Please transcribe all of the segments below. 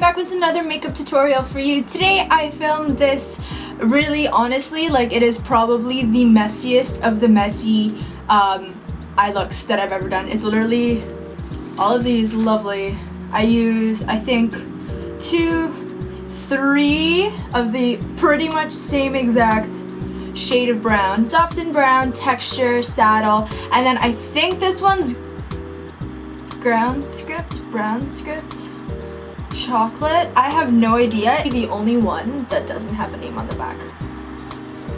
back with another makeup tutorial for you. Today I filmed this really honestly, like it is probably the messiest of the messy eye looks that I've ever done. It's literally all of these lovely. I use, I think, 3 of the pretty much same exact shade of brown. Soft and brown, texture, saddle, and then I think this one's brown script, chocolate. I have no idea. The only one that doesn't have a name on the back.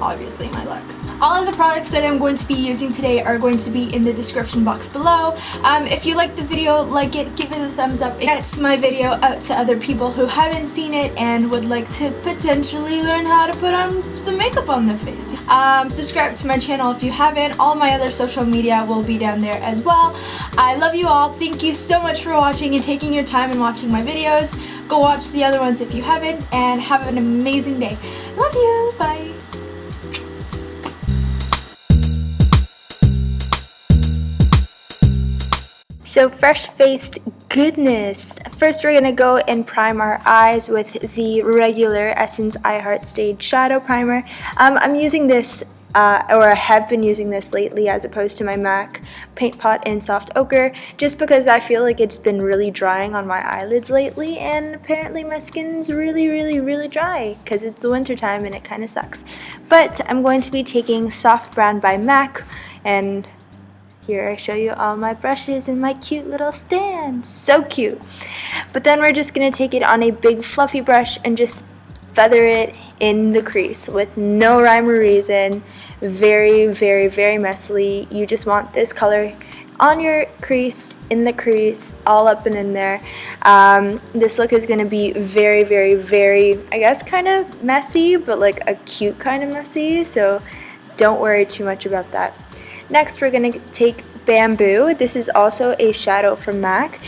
Obviously my luck. All of the products that I'm going to be using today are going to be in the description box below. If you like the video, like it, give it a thumbs up. It gets my video out to other people who haven't seen it and would like to potentially learn how to put on some makeup on their face. Subscribe to my channel if you haven't. All my other social media will be down there as well. I love you all. Thank you so much for watching and taking your time and watching my videos. Go watch the other ones if you haven't, and have an amazing day. Love you. Bye. So fresh-faced goodness. First we're going to go and prime our eyes with the regular Essence I Heart Stage Shadow Primer. I'm using this, or I have been using this lately as opposed to my MAC Paint Pot in Soft Ochre, just because I feel like it's been really drying on my eyelids lately, and apparently my skin's really dry because it's the winter time and it kind of sucks. But I'm going to be taking Soft Brown by MAC, and here I show you all my brushes and my cute little stand. So cute. But then we're just going to take it on a big fluffy brush and just feather it in the crease with no rhyme or reason. Very messily. You just want this color on your crease, in the crease, all up and in there. This look is going to be very, I guess kind of messy, but like a cute kind of messy. So don't worry too much about that. Next, we're going to take Bamboo. This is also a shadow from MAC.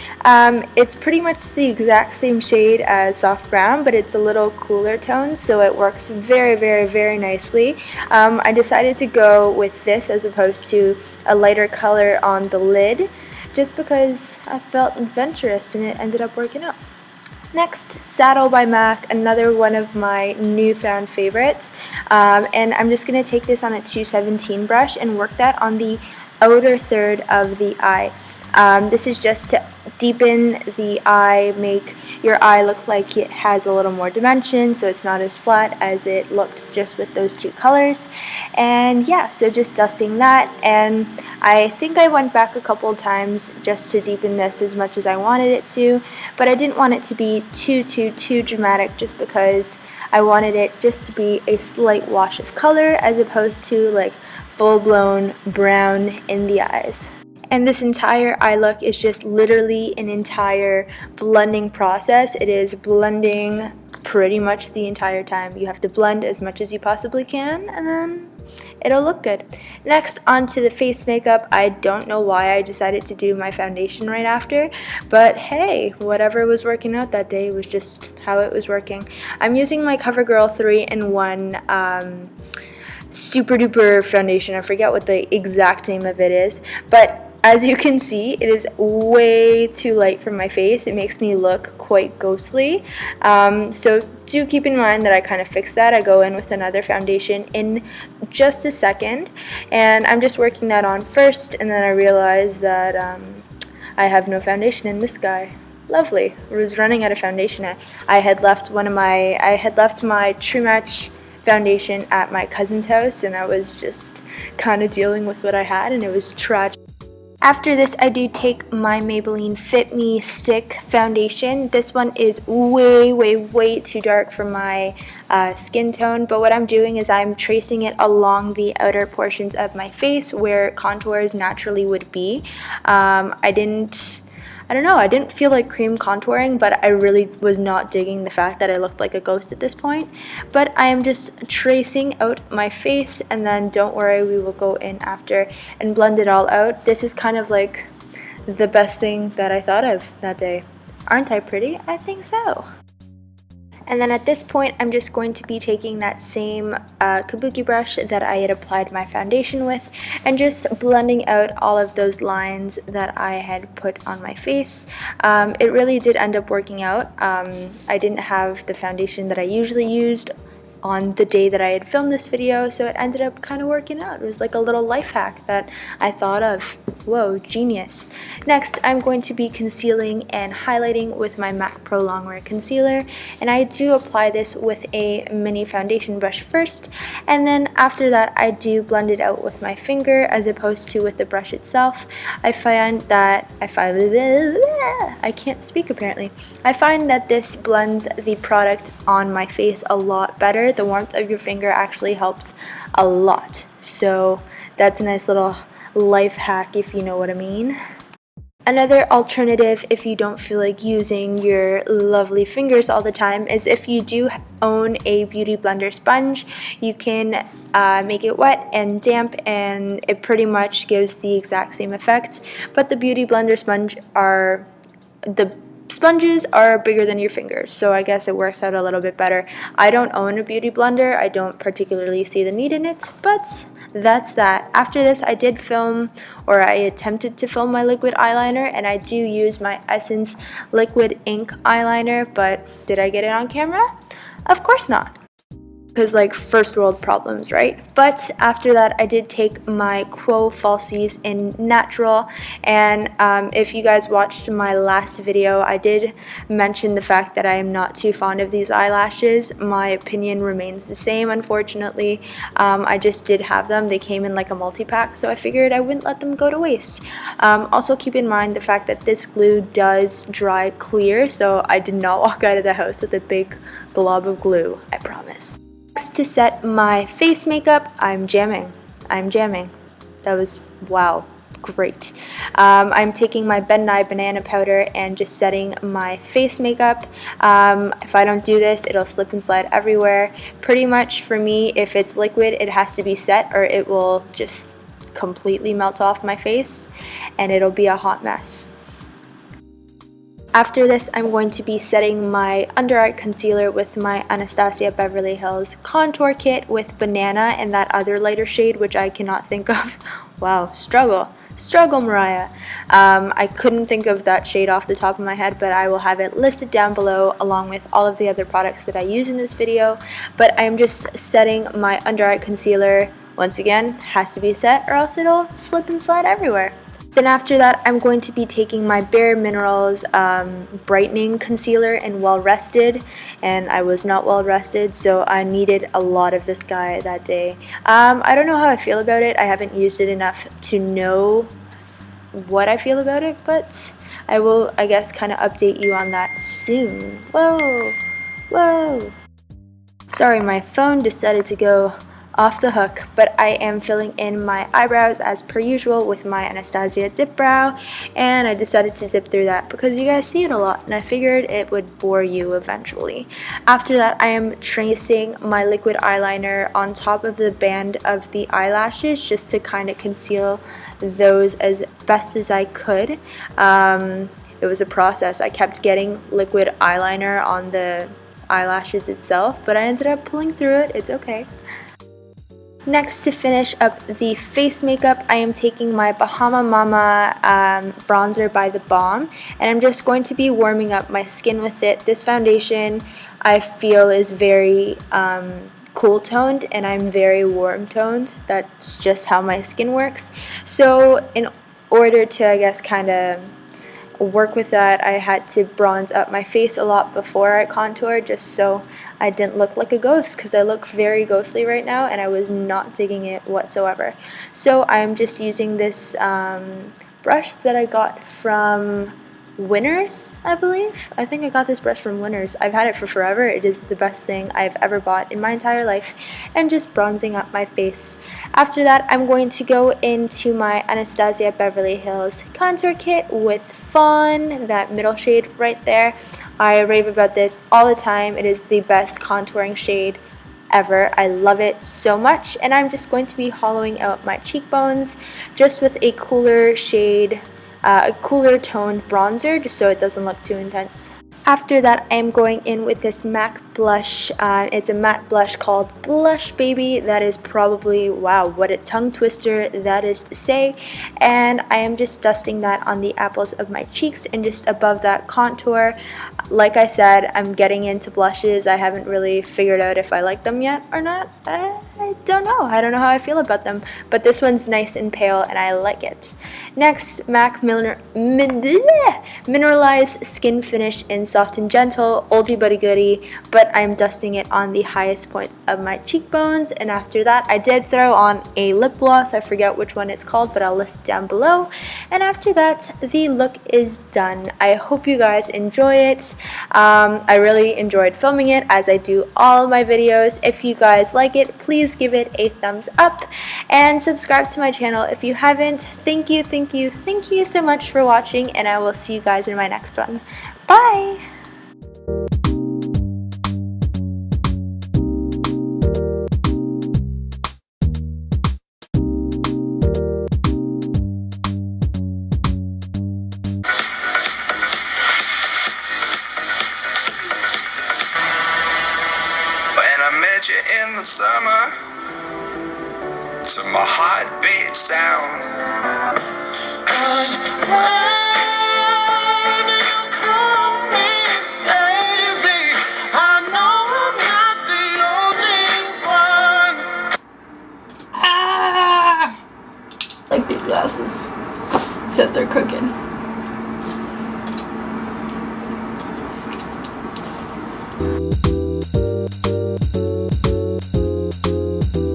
It's pretty much the exact same shade as Soft Brown, but it's a little cooler tone, so it works very nicely. I decided to go with this as opposed to a lighter color on the lid, just because I felt adventurous and it ended up working out. Next, Saddle by MAC, another one of my newfound favorites, and I'm just going to take this on a 217 brush and work that on the outer third of the eye. This is just to deepen the eye, make your eye look like it has a little more dimension, so it's not as flat as it looked just with those 2 colors. And yeah, so just dusting that, and I think I went back a couple times just to deepen this as much as I wanted it to, but I didn't want it to be too dramatic, just because I wanted it just to be a slight wash of color as opposed to like full-blown brown in the eyes. And this entire eye look is just literally an entire blending process. It is blending pretty much the entire time. You have to blend as much as you possibly can, and then it'll look good. Next, onto the face makeup. I don't know why I decided to do my foundation right after, but hey, whatever was working out that day was just how it was working. I'm using my Covergirl 3-in-1 super duper foundation. I forget what the exact name of it is, but as you can see, it is way too light for my face. It makes me look quite ghostly. So do keep in mind that I kind of fixed that. I go in with another foundation in just a second, and I'm just working that on first, and then I realize that I have no foundation in this guy. Lovely. I was running out of foundation. I had left my True Match foundation at my cousin's house, and I was just kind of dealing with what I had, and it was tragic. After this, I do take my Maybelline Fit Me Stick foundation. This one is way too dark for my skin tone, but what I'm doing is I'm tracing it along the outer portions of my face where contours naturally would be. I don't know, I didn't feel like cream contouring, but I really was not digging the fact that I looked like a ghost at this point. But I am just tracing out my face, and then don't worry, we will go in after and blend it all out. This is kind of like the best thing that I thought of that day. Aren't I pretty? I think so. And then at this point, I'm just going to be taking that same kabuki brush that I had applied my foundation with and just blending out all of those lines that I had put on my face. It really did end up working out. I didn't have the foundation that I usually used on the day that I had filmed this video, so it ended up kind of working out. It was like a little life hack that I thought of. Whoa, genius. Next, I'm going to be concealing and highlighting with my MAC Prolongwear concealer, and I do apply this with a mini foundation brush first, and then after that I do blend it out with my finger as opposed to with the brush itself. I find that I can't speak apparently. I find that this blends the product on my face a lot better. The warmth of your finger actually helps a lot, so that's a nice little life hack if you know what I mean. Another alternative if you don't feel like using your lovely fingers all the time is if you do own a beauty blender sponge, you can make it wet and damp and it pretty much gives the exact same effect, but the beauty blender sponges are bigger than your fingers, so I guess it works out a little bit better. I don't own a beauty blender. I don't particularly see the need in it, but that's that. After this, I did film, or I attempted to film my liquid eyeliner, and I do use my Essence liquid ink eyeliner, but did I get it on camera? Of course not, because like first world problems, right? But after that, I did take my Quo Falsies in Natural, and if you guys watched my last video, I did mention the fact that I am not too fond of these eyelashes. My opinion remains the same, unfortunately. I just did have them. They came in like a multi-pack, so I figured I wouldn't let them go to waste. Also keep in mind the fact that this glue does dry clear, so I did not walk out of the house with a big glob of glue, I promise. Next, to set my face makeup, I'm jamming. That was, wow, great. I'm taking my Ben Nye banana powder and just setting my face makeup. If I don't do this, it'll slip and slide everywhere. Pretty much for me, if it's liquid, it has to be set or it will just completely melt off my face and it'll be a hot mess. After this, I'm going to be setting my under eye concealer with my Anastasia Beverly Hills contour kit with Banana and that other lighter shade, which I cannot think of. Wow, struggle, Mariah. I couldn't think of that shade off the top of my head, but I will have it listed down below along with all of the other products that I use in this video. But I'm just setting my under eye concealer. Once again, has to be set or else it'll slip and slide everywhere. Then after that, I'm going to be taking my Bare Minerals Brightening Concealer in Well Rested, and I was not well rested, so I needed a lot of this guy that day. I don't know how I feel about it. I haven't used it enough to know what I feel about it, but I will, I guess, kind of update you on that soon. Whoa. Sorry, my phone decided to go off the hook, but I am filling in my eyebrows as per usual with my Anastasia Dipbrow, and I decided to zip through that because you guys see it a lot and I figured it would bore you eventually. After that, I am tracing my liquid eyeliner on top of the band of the eyelashes just to kind of conceal those as best as I could. It was a process. I kept getting liquid eyeliner on the eyelashes itself, but I ended up pulling through it. It's okay. Next, to finish up the face makeup, I am taking my Bahama Mama bronzer by the Balm, and I'm just going to be warming up my skin with it. This foundation I feel is very cool toned and I'm very warm toned. That's just how my skin works. So in order to, I guess, kind of work with that, I had to bronze up my face a lot before I contoured just so I didn't look like a ghost, because I look very ghostly right now and I was not digging it whatsoever. So I'm just using this brush that I got from Winners, I believe. I think I got this brush from Winners. I've had it for forever. It is the best thing I've ever bought in my entire life, and just bronzing up my face. After that, I'm going to go into my Anastasia Beverly Hills contour kit with Fawn, that middle shade right there. I rave about this all the time. It is the best contouring shade ever. I love it so much, and I'm just going to be hollowing out my cheekbones just with a cooler shade, a cooler toned bronzer, just so it doesn't look too intense. After that, I am going in with this MAC blush. It's a matte blush called Blushbaby. That is probably, wow, what a tongue twister that is to say. And I am just dusting that on the apples of my cheeks and just above that contour. Like I said, I'm getting into blushes. I haven't really figured out if I like them yet or not. I don't know. I don't know how I feel about them. But this one's nice and pale and I like it. Next, MAC Mineralized Skin Finish in Soft and Gentle, oldie but a goodie, but I'm dusting it on the highest points of my cheekbones. And after that, I did throw on a lip gloss. I forget which one it's called, but I'll list it down below. And after that, the look is done. I hope you guys enjoy it. I really enjoyed filming it, as I do all of my videos. If you guys like it, please give it a thumbs up and subscribe to my channel if you haven't. Thank you so much for watching, and I will see you guys in my next one. Bye! In the summer, to my heartbeat sound. But when you call me, baby, I know I'm not the only one. Like these glasses, except they're crooked.